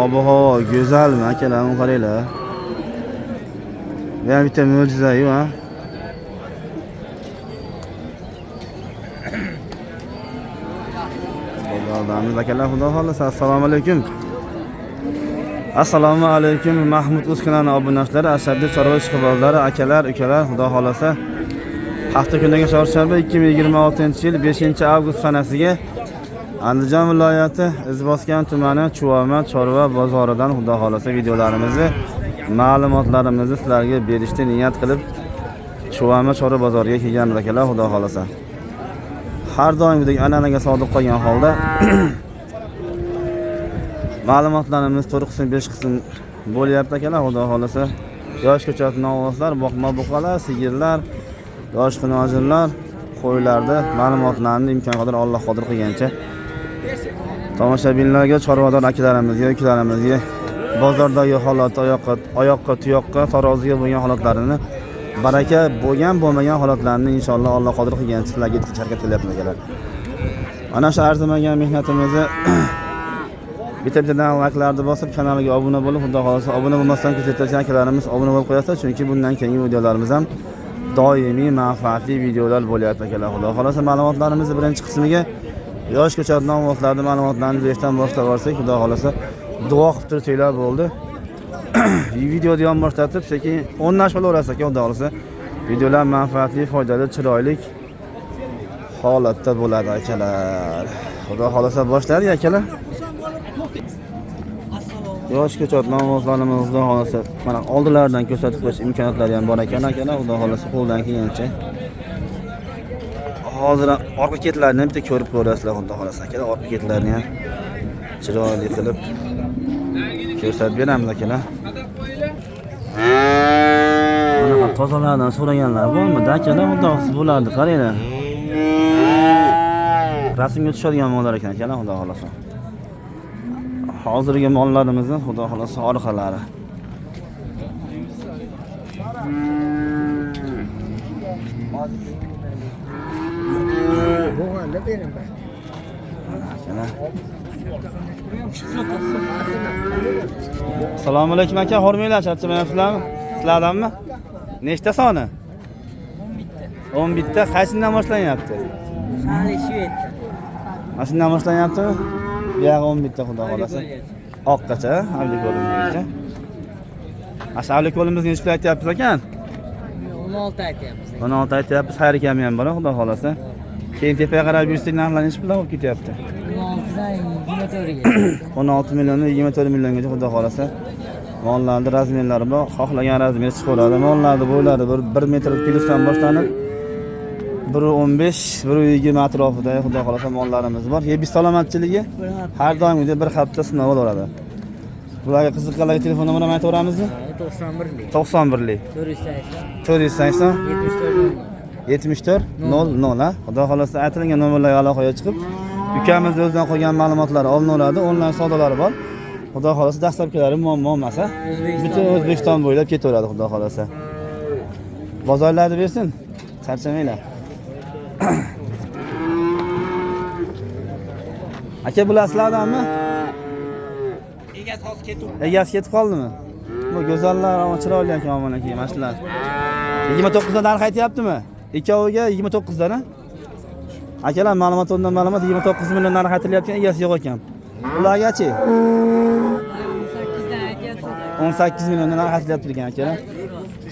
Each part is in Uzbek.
Ob-havo go'zalmi akalar, qaranglar. Bu ham bitta mo'jiza-yu, ha. Xudodan akalar, xudo xolasa. Assalomu alaykum. Assalomu alaykum Mahmud Uz kanali obunachilari, ashaddiy chorva ishqibozlari, akalar, ukalar, xudo xolasa. Hafta kuniga chorshanba 2026-yil 5-avgust sanasiga Andijon viloyati Izboskan tumani Chuvomat chorva bozoridan xudo xolasa videolarimizni, ma'lumotlarimizni sizlarga berishni niyat qilib Chuvomat chorva bozoriga kelganmiz akalar, xudo xolasa. Har doimgidek an'anaga sodiq qolgan holda ma'lumotlarimiz 4 qism 5 qism bo'lyapti akalar, xudo xolasa. Yosh ko'chat novvoslar, boqma buqalar, sigirlar, yosh qinojinlar, qo'ylarda ma'lumotlarni imkon qadar Alloh qodir qilgancha tomoshabinlarga, chorvador akalarimizga, ukalarimizga bozordagi holatni oyoqqa tuyoqqa taroziga bo'lgan holatlarini, baraka bo'lgan bo'lmagan holatlarni inshaalloh Alloh qodir qilgancha sizlarga yetkazishga harakat qilyapmiz akalar. Mana shu arzimagan mehnatimizni bitta-bittadan like'larni bosib, kanaliga obuna bo'lib, xudo xolasa obuna bo'lmasdan kuzatayotgan akalarimiz obuna bo'lib qo'yasiz, chunki bundan keyingi videolarimiz ham doimiy manfaatli videolar bo'lyapti akalar. Xudo xolasa ma'lumotlarimizni birinchi qismiga yosh ko'chat novvoslarning ma'lumotlarini berishdan boshlab olsak, xudo xolasa duo qilib tursanglar bo'ldi. Videoni ham boshlatib, sekin o'rnashib aka, xudo xolasa videolar manfaatli, foydali, chiroyli holatda bo'ladi akalar. Xudo xolasa boshladik akalar. Yosh ko'chat novvoslarimiz xudo xolasa mana oldilaridan ko'rsatib qo'yish imkoniyatlari ham bor ekan akalar, xudo xolasa qo'ldan kelgancha. Hozir orqa ketlarni bitta ko'rib ko'rasizlar, xudo xolasa akalar. Orqa ketlarni ham chiroyli qilib ko'rsatib beramiz akalar. Mana tozalardan so'raganlar bormi? Akalar, xudo xolasa bo'lardi, qaranglar. Rasmga tushadigan mollar ekan akalar, xudo xolasa. Hozirgi mollarimizni xudo xolasa orqalari. Bo'g'anda bering bak. Assalomu alaykum aka, hormanglar, charchamayapsizlarmi? Sizlardanmi? Nechta soni? 11 ta. Qaysidan boshlanyapti? Hali Shvedda. Mashinadan boshlanyaptimi? Bu yoq 11 ta xudo xolasa. Oqqacha, avlik yo'limizgacha. Avlik yo'limizga nechta aytyapsiz ekan? 16 aytyapmiz. 16 aytyapsiz, xayr kam ham bor, xudo xolasa. Keyin tepaga qarab yursak, narxlar nech puldan bo'lib ketyapti? 16 million 24 milliongacha xudo xolasa. Mollarning razmerlari bor, xohlagan razmer chiqaveradi. Mollarni bo'ylari 1 metr plusdan boshlanib 1.15, 1.20 atrofida xudo xolasa mollarimiz bor. Yebish salomatchiligi har doimgidek bir hafta sinov bo'ladi. Bularga qiziqqanlarga telefon nomerini aytaveramizmi? 91lik 480 74 00 ha. Xudo xolasa aytilgan nomerlarga aloqaga chiqib, ukamiz o'zidan qolgan ma'lumotlar olinaveradi. Onlayn savdolari bor. Xudo xolasa dastlabkilari muammo emas, ha. Butun O'zbekiston bo'ylab ketaveradi xudo xolasa. Bozorlarni bersin. Charchamanglar. Aka, bilasizlarmi? Egasi ketib qoldimi? Bu go'zallar, ama chiroyli ekan, mana aka, mana shular. 29 dan narx aytyaptimi? Ikkoviga 29 dan, ha? Akalar, ma'lumot 29 million narx aytilyapti, egasi yo'q ekan. Ulargachi 18 million narx aytilyapti ekan akalar.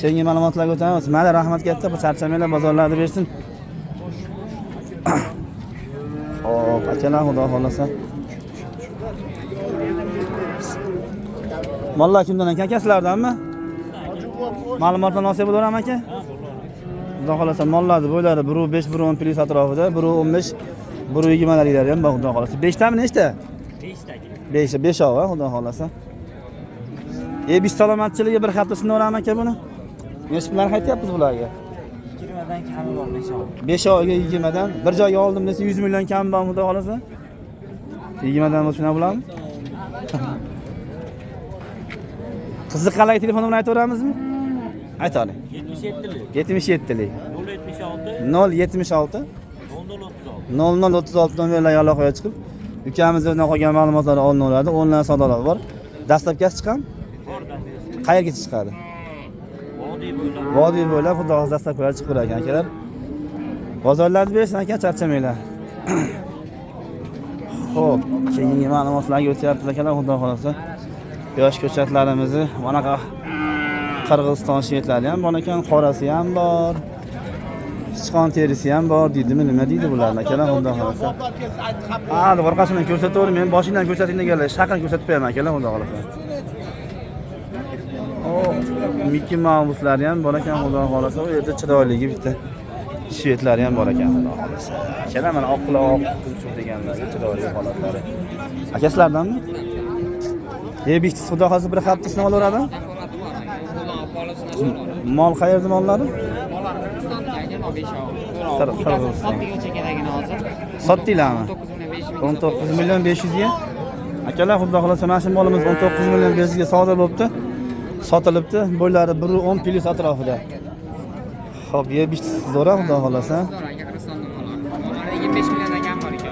Keyingi ma'lumotlarga o'tamiz. Mana rahmat katta, bu charchamanglar, bozorlarni bersin. Xo'p, akalar, xudo xolasa. Mollar kimdan ekan, sizlardanmi? Ma'lumotlarni olsak bo'ladimi aka? Xudo xolasa mollarni bo'ylari 1.5, 1.10 plyus atrofida, 1.15, 1.20 larlar ham bor, xudo xolasa. 5 tami nechta? 5 ta. 5 ov, xudo xolasa. Yebish salomatchiligi bir hafta sinoraman aka buni. Nech pullar qaytyapmiz bularga? 20 dan kami bor, 5 oy. 5 oyga 20 dan. Bir joyga oldim desa 100 million kam bor, xudo xolasa. 20 dan bo'lsa bo'lami? Qiziqqanlarga telefon nomerini aytaveramizmi? Aytaylik. 77lik 076 0036 nomerlarga aloqaga chiqib, ukamiz o'zidan qolgan ma'lumotlarni olinaveradi. Onlayn savdolar bor. Dastlabkasi chiqam? Qayergacha chiqadi? Vodiy bo'ylab xudo xohlasa dastlabkilar chiqib ko'rar ekan akalar. Bozorlarni bersin aka, charchamanglar. Xo'p, keyingi ma'lumotlarga o'tyapmiz akalar, xudo xohlasa. Yosh ko'chatlarimizni bunaqa Qirg'iziston shetlari ham bor ekan, qorasi ham bor. Sichqon terisi ham bor deydimi, nima deydi bularni akalar, xudo xohlasa. Ha, orqasini ko'rsataverim, men boshingdan ko'rsating deganlar, shaqir ko'rsatib beraman akalar, xudo xohlasa. Mickey Mouse'lari ham bor ekan, xudo xohlasa. U yerda chiroyligi bitta shvetlari ham bor ekan, xudo xohlasa. Akalar mana oq quloq, tunsuv deganlarga chiroyli holatlari. Aka sizlardanmi? Bittasi xudo xohlasa bir haftasini olaveradi. Mol qayerda mollari? Qirg'iziston. Sotdinglarmi? 19 million 500 ga. Akalar xudo xohlasa mana shu molimiz 19 million 500 ga savdo bo'libdi. Sotilibdi. Bo'ylari 1.10 plus atrofida. Xo'p, bittasi zo'ra xudo xohlasa.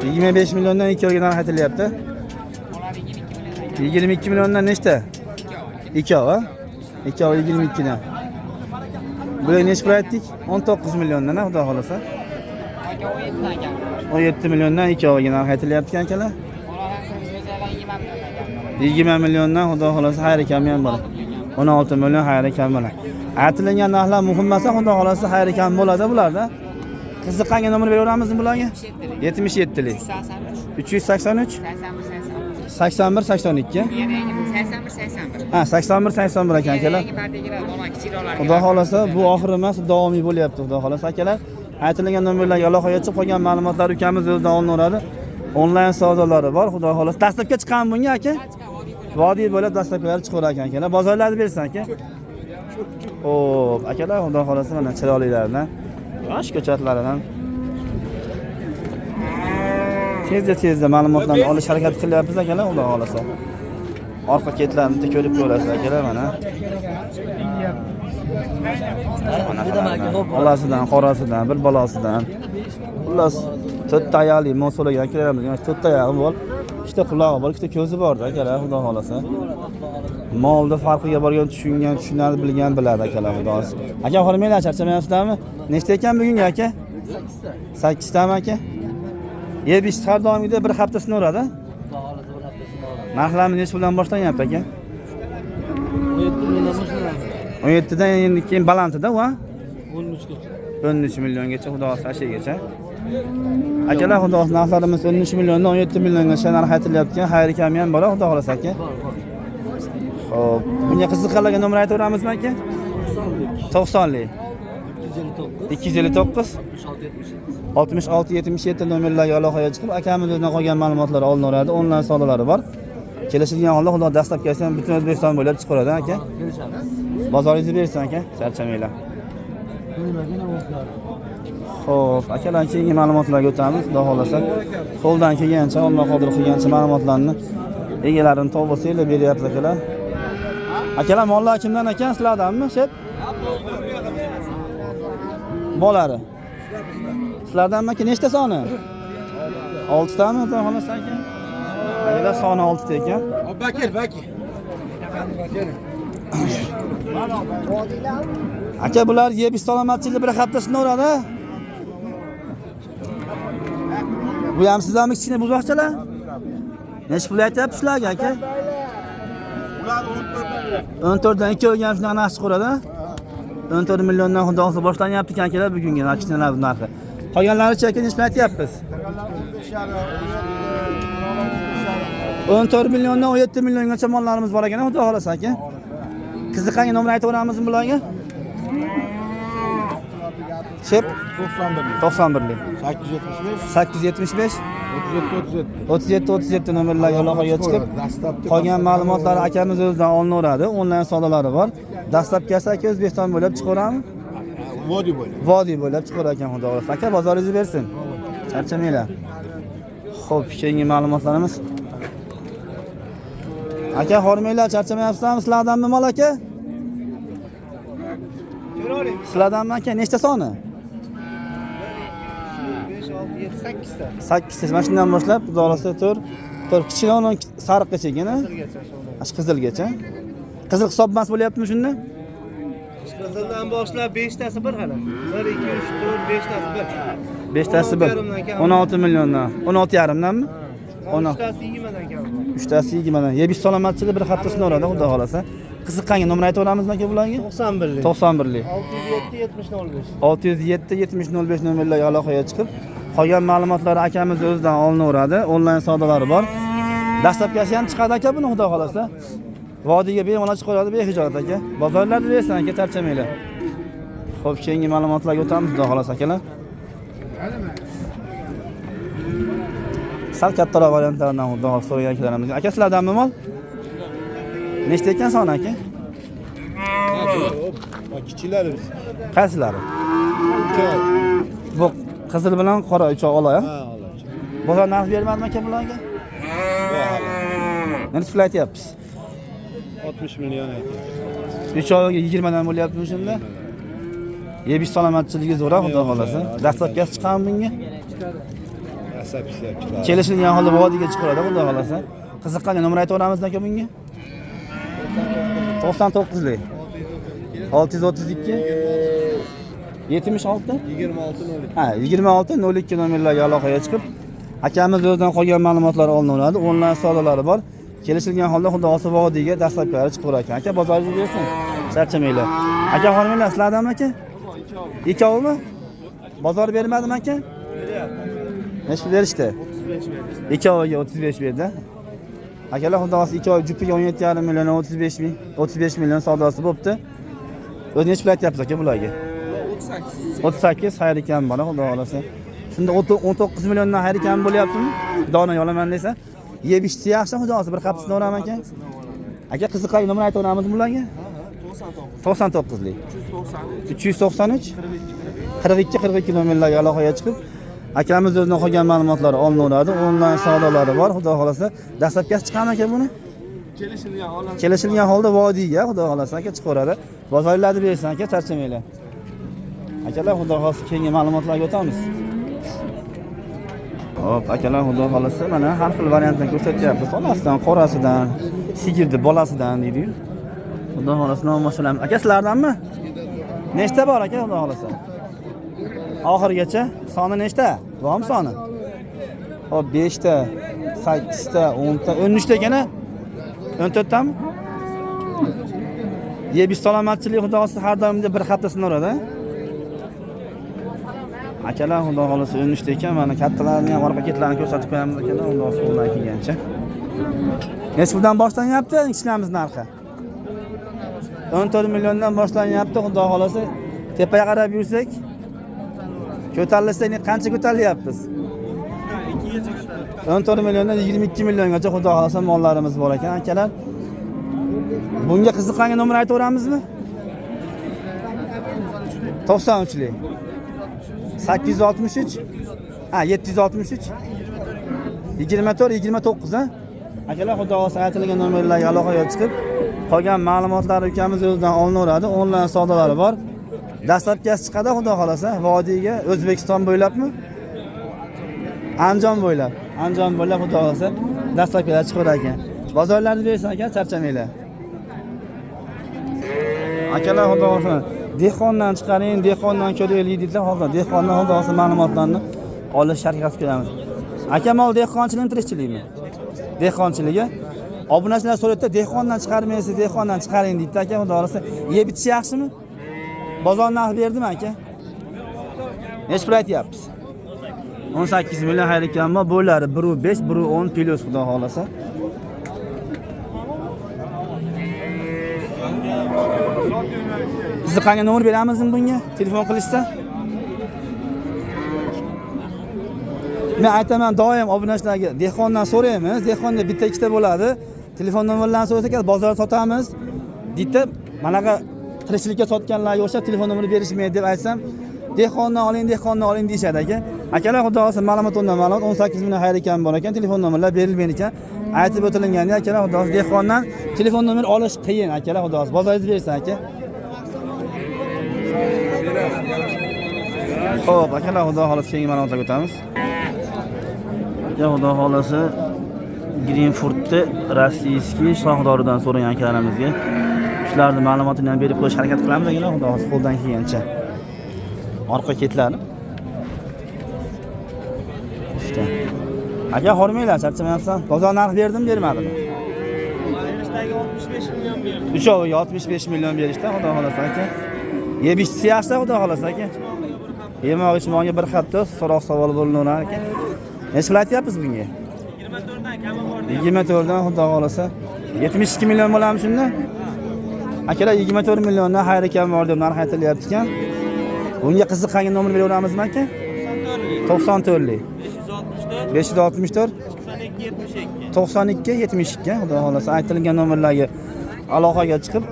25 milliondan 2 oyga narx aytilyapti. 22 milliondan nechta? 2 oy, 2 oy 22 dan. Bular nech pul aytdik? 19 milliondan, xudo xohlasa. 17 milliondan 2 oyga narx aytilyapti akalar. 20 milliondan xudo xohlasa xayri kami ham bor. 16 million xayri kam bor. Aytilgan narxlar muhim emas, xudo xohlasa xayri kam bo'ladi bularda. Qiziqqanga nomer beraveramizmi bularga? 77 lik. 383 81 82. Ha, 81 81 ekan akalar. Xudo xohlasa bu oxiri emas, davomiy bo'lyapti, xudo xohlasa akalar. Aytilgan nomerlarga aloqaga chiqib qolgan ma'lumotlar ukamiz o'zidan olinaveradi. Onlayn savdolari bor, xudo xohlasa. Dastlabga chiqqan bunga aka. Vodiy bo'lib dastlabkilar chiqarar ekan akalar. Bozorlarni bersin aka. Xo'p, akalar xudo xohlasa mana chiroylilardan, yosh ko'chatlaridan tezda ma'lumotlarni olish harakati qilyapmiz akalar, xudo xohlasa. Orqa ketlarini ko'rib ko'rasiz akalar mana. Olasidan, qorasidan, bir bolasidan. Xullas, 4 ta ayoli mo'sulaga kiramiz. 4 ta ayoli bor. 2 ta qulog'i bor, 2 ta ko'zi bor akalar, xudo xohlasa. Molda farqiga borgan, tushunadi, bilgan biladi akalar, xudo xohlasa. Aka, xormanglar, charchamayapsizlarmi? Nechta ekan bugungi aka? 8 tami aka? Bish har doimgidek bir haftasini uradi. Narxlarni nech puldan boshlanyapti aka? 17 million boshlanadi. 17 dan endi keyin balandida va 13 gacha. 13 milliongacha xudo xohlasa ashagacha. Akalar, xudo xohlasa narxlarimiz 13 milliondan 17 milliongacha narx aytilyapti. Xayri kami ham bor, xudo xohlasa aka. Xo'p, bunga qiziqqanlarga nomer aytaveramizmi aka? 90 lik. 259 66 77 nomerlarga aloqaga chiqib, akamiz o'zidan qolgan ma'lumotlar olinaveradi. Onlayn savdolari bor. Kelishilgan holda xudo dastlabkasi ham butun O'zbekiston bo'ylab chiqaradi aka. Bozoringizni bersin aka, charchamanglar. Xo'p, akalar, keyingi ma'lumotlarga o'tamiz, xudo xohlasa. Qo'ldan kelgancha, Alloh qodir qilgancha ma'lumotlarni egalarini topib beryapmiz akalar. Akalar, mollar kimdan ekan? Sizlardanmi, shep? Bolari. Sizlardanmi aka? Nechta soni? 6 tami, xudo xohlasa aka? Akalar, soni 6 ta ekan. Bakir. Aka, bular yeb salomatchilik bir haftasini uradi. Bu ham sizlarmi kichkina buzoqchalar? Nech pul aytyapsizlarga aka? Ular 14 dan 2 o'rgan shunaqa narx chiqaradi. 14 milliondan xudo xohlasa boshlanyapti ekan akalar bugungi kichkinalar narxi. Qolganlarichi aka nech pul aytyapmiz? 14 milliondan 17 milliongacha mollarimiz bor ekan, xudo xohlasa aka. Qiziqqanga nomer aytaveramizmi bularga? Shep 91 lik. 875 37 nomerlarga aloqaga chiqib, qolgan ma'lumotlar akamiz o'zidan olinaveradi. Onlayn savdolari bor. Dastlabkasi aka O'zbekiston bo'ylab chiqarammi? Vodiy bo'ylab chiqarar ekan, xudo xohlasa. Aka, bozoringizni bersin. Charchamanglar. Xo'p, keyingi ma'lumotlarimiz. Aka, xormanglar, charchamayapsizlarmi? Sizlardanmi mol aka? Sizlardanmi aka? Nechta soni? 5, 6, 7, 8 ta. 8 ta. Mana shundan boshlab, xudo xolasa 4, To'g'ri, kichkina undan sariqgacha ekan, a? Qizilgacha shunday. Ash qizilgacha. Qizil hisobmas bo'lyaptimi shunda? Qizildan boshlab 5 tasi bir hali. 1 2 3 4 5 tasi bir. 5 tasi bir. 16 milliondan. 16,5 danmi? 3 tasi 20 dan kam. 3 tasi 20 dan. Yebish salomatchilik bir haftasini uradi, xudo xolasa. Qiziqqanga nomer aytib olamizmi aka bularga? 91lik. 91lik. 607 70 05. 607 70 05 nomerlarga aloqaga chiqib, qolgan ma'lumotlar akamiz o'zidan olinaveradi. Onlayn savdolari bor. Dastlabkasi ham chiqadi aka buni, xudo xolasa. Vodiyga bemalol chiqaradi behijolat aka. Bozorlarda bersan aka, charchamanglar. Xo'p, keyingi ma'lumotlarga o'tamiz, xudo xolasa akalar. Sal kattaroq variantlardan xudo xolasa so'ragan akalarimiz. Aka sizlardanmi mol? Nechta ekan soni aka? Kichilari biz. Qaysilari? Bu qizil bilan qora uchoq olay. Ha, olay. Bozor narx bermadimi aka bularga? Nechta aytyapsiz? 60 million aytdi. 3 oyga 20 dan bo'lyaptimi shunda? Yebish salomatchiligi zo'r, xudo xolasa. Dastlabkasi chiqami bunga? Asabchilar. Kelishilgan holda vodiyga chiqaradi, xudo xolasa. Qiziqqanga nomer aytaveramiz aka bunga? 99lik 632 76 26 ha 26 02 nomerlarga aloqaga chiqib, akamiz o'zidan qolgan ma'lumotlar olinaveradi. Onlayn savdolari bor. Kelishilgan holda xudo xolasa vodiyga dastlabkilari chiqib ekan. Aka bozoringiz bersin. Charchamanglar. Aka xonimlar sizlardanmi aka? Ikkovmi? Bozor bermadimi aka? Nechta berishdi? 2 oyga 35 berdi. Akalar xudo xolasa 2 oy jupiga 17,5 million 35 million savdosi bo'pti. O'zi nech pul aytyapsiz aka bularga? 38 xayr ekan bana xudo xolasa. Shunda 19 milliondan xayr ekan bo'lyaptimi? Dona yolaman desa, yeb ichsa yaxshi xudo xolasa bir qapsini olaman aka. Aka qiziqay nomer aytaveramiz bularga? 99lik 393 42 nomerlarga aloqaga chiqib, akamiz o'zidan qolgan ma'lumotlar olinaveradi. Onlayn savdolari bor, xudo xolasa. Dastlabkasi chiqami aka buni? Kelishilgan holda vodiyga xudo xolasa aka chiqaradi. Bozorlarda bersan aka, charchamanglar. Akalar xudo xolasa keyingi ma'lumotlarga o'tamiz. Hop, akalar xudo xolasa mana har xil variantni ko'rsatyapmiz. Onasidan, qorasidan, sigirni bolasidan deydi-yu. Xudo xolasa nomashlarimiz. Aka sizlardanmi? Nechta bor aka xudo xolasa? Oxirgacha soni nechta? Bormi soni? Hop, 5 ta, 8 ta, 10 ta, 13 ta ekan-a? 14 tami? Yebish salomatchilik xudo xolasa har doimda bir haftasini uradi. Akalar xudo xolasa 13 ta ekan. Mana kattalarini ham orqa ketlarini ko'rsatib qo'yamiz akalar, xudo xolasa qo'ldan kelgancha. Nech puldan boshlanyapti ishlarimiz narxi? 14 milliondan boshlanyapti xudo xolasa. Tepaga qarab yursak, ko'tarilsa qancha ko'tarilyapmiz? 14 milliondan 22 milliongacha xudo xolasa mollarimiz bor ekan akalar. Bunga qiziqqanga nomer aytaveramizmi? 93lik 863 ha 763 24 29 ha. Akalar xudo xolasa aytilgan nomerlarga aloqaga chiqib, qolgan ma'lumotlar ukamiz o'zidan olinaveradi. Onlayn savdolari bor. Dastlabkasi chiqadi xudo xolasa vodiyga. O'zbekiston bo'ylabmi? Andijon bo'ylab. Andijon bo'ylab xudo xolasa dastlabkilar chiqar ekan. Bozorlarda bersan aka, charchamanglar. Akalar xudo xolasa dehqondan chiqaring, dehqondan ko'raylik deydilar. Hozir dehqondan xudo xolasa ma'lumotlarni olish sharhiyasi ko'ramiz. Aka mol dehqonchilikmi, tirikchilikmi? Dehqonchiligi. Obunachilar so'rayapti, dehqondan chiqarmaysiz, dehqondan chiqaring deydi aka. Xudo xolasa yeb ichish yaxshimi? Bozor narxi berdimi aka? Nech pul aytyapsiz? 18 million xayr ekanmi? Bo'lari 1.5, 1.10 plus xudo xolasa. Qiziqqanga nomer beramizmi bunga? Telefon qilishsa? Men aytaman doim obunachilarga, dehqondan so'raymiz, dehqonda bitta ikkita bo'ladi. Telefon nomerlarini so'rasak, bozorda sotamiz. Deydi, manaqa tirikchilikka sotganlarga o'xshab telefon nomerini berishmaydi deb aytsam, dehqondan oling deyshadi aka. Akalar xudo xolasa ma'lumot 18 million xayr ekan bor ekan, telefon nomerlar berilgan ekan. Aytib o'tilganda akalar xudo xolasa dehqondan telefon nomer olish qiyin akalar xudo xolasa. Bozoringiz bersin aka. Xo'p, akalar xudo xolasa keyingi ma'lumotlarga o'tamiz. Aka xudo xolasa Greenfurtda rossiyskiy shoxdoridan so'ragan akalarimizga shularning ma'lumotini ham berib qo'yish harakat qilamiz deganlar, xudo xohlasa qo'ldan kelgancha. Orqa ketlari. İşte. Aka hormanglar, charchamayapsan. Bozor narx berdim, bermadimi? Berishdagi 65 million berdim. Uchoviga 65 million berishdi, xudo xohlasa aka. Yebishchi yaxshi, xudo xohlasa aka. Yemoq ichmoqga bir xatda so'roq savol bo'linar ekan. Necha pul aytyapsiz bunga? 24 dan kami bor. 24 dan xudo xohlasa 72 million bo'ladimi shunda? Akalar 24 milliondan xayri kam bor deb narx aytilyapti ekan. Bunga qiziqqanga nomer beraveramizmi aka? 94 lik. 564 92 72 xudo xohlasa aytilgan nomerlarga aloqaga chiqib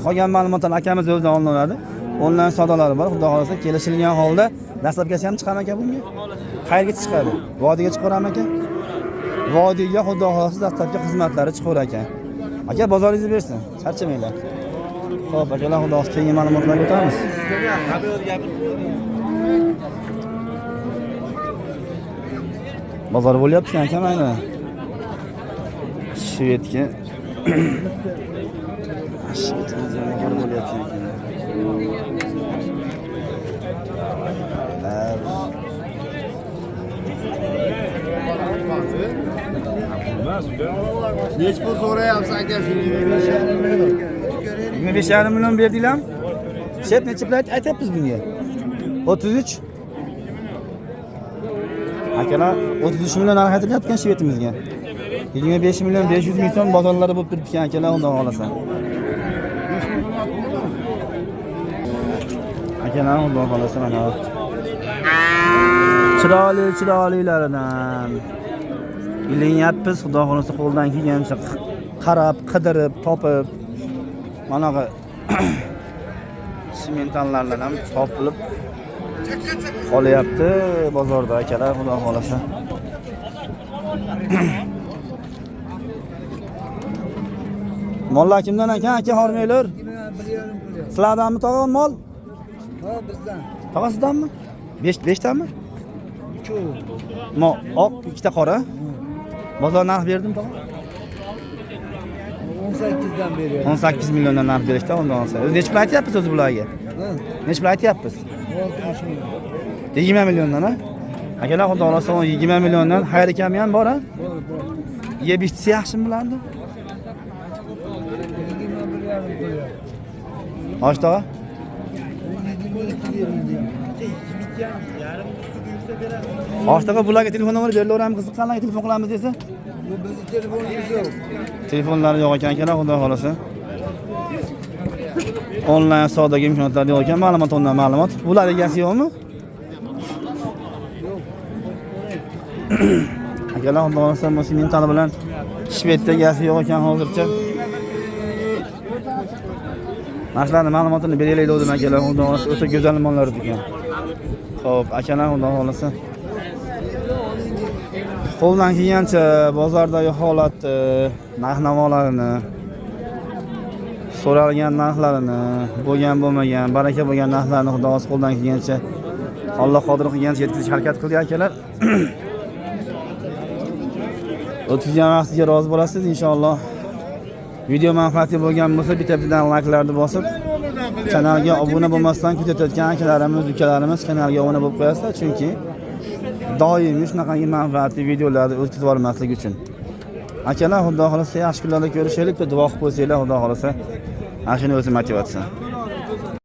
qolgan ma'lumotlarni akamiz o'zidan olinadi. Onlayn savdolari bor. Xudo xohlasa kelishilgan holda dastlabkasi ham chiqar ekan bunga. Qayerga chiqadi? Vodiyga chiqaram ekan. Vodiyga xudo xohlasa dastlabki xizmatlari chiqar ekan. Aka bozoringizni bersin. Charchamanglar. Xo'p, akalar xudo xohlasa keyingi ma'lumotlarga o'tamiz. Bozor bo'lyapti aka mayli. Shvedga. Shvedimiz ham bozor bo'lyapti ekan. Nech pul so'rayapsiz aka shuni? 25,5 million berdinglar. Shep necha pul aytyapmiz bunga? 33. Akalar 33 million narx aytilyapti shvetimizga. 25 million 500 ming so'm bozorlari bo'lib turibdi ekan akalar, undan xohlasa. Akalar undan xohlasa mana. Chiroylilaridan ilinyapmiz, xudo xohlasa qo'ldan kelgancha qarab, qidirib, topib mana bu simentallardan ham topilib qolyapti bozorda akalar, xudo xohlasa. Mollar kimdan ekan aka, hormanglar? Sizlardanmi tog'am mol? Ha, bizdan. Tog'asizdanmi? 5 tami? 2. Mo oq, ikkita qora. Bozor narx berdim tog'a. 18 dan beryapti. 18 milliondan narx berishdi, undan olsa. O'zi necha pul aytyapsiz o'zi bularga? Ha, Necha pul aytyapsiz? 60 million. 20 milliondan ha? Akalar xudo xolasa 20 milliondan xayri kami ham bor ha? Bor. Yeb ichsa yaxshimi bularni? 21,5 Osh tog'a? 22,5. Osh tog'a bularga telefon nomeri berilaveramiz, qiziqqanlarga telefon qilamiz desa? Bu bizning telefonimiz yo'q. Telefonlari yo'q ekan akalar, xudo xolasa. Onlayn savdoga imkoniyatlari yo'q ekan, ma'lumot ondan ma'lumot. Bular egasi yo'qmi? Akalar xudo xolasa simental bilan Shvedda egasi yo'q ekan hozircha. Narxlarning ma'lumotini beraylik dedim akalar, xudo xolasa o'ta go'zal mollar ekan. Xo'p, akalar xudo xolasa. Qo'ldan kelgancha bozordagi holatni, narx-navolarini, so'ralgan narxlarini, bo'lgan bo'lmagan, baraka bo'lgan narxlarni xudo xolasa qo'ldan kelgancha Alloh qodir qilgancha yetkazishga harakat qildik akalar. O'tgan vaqtiga rozi bo'lasiz inshaalloh. Video manfaatli bo'lgan bo'lsa bitta-bittadan layklarni bosib, kanalga obuna bo'lmasdan kuzatayotgan akalarimiz, ukalarimiz kanalga obuna bo'lib qo'yasizlar, chunki doimiy shunaqangi manfaatli videolarni o'tkazib olmaslik uchun. Akalar xudo xolasa yaxshi kunlarda ko'rishaylik deb duo qilib qo'ysanglar, xudo xolasa. Ana shuni o'zi motivatsiya.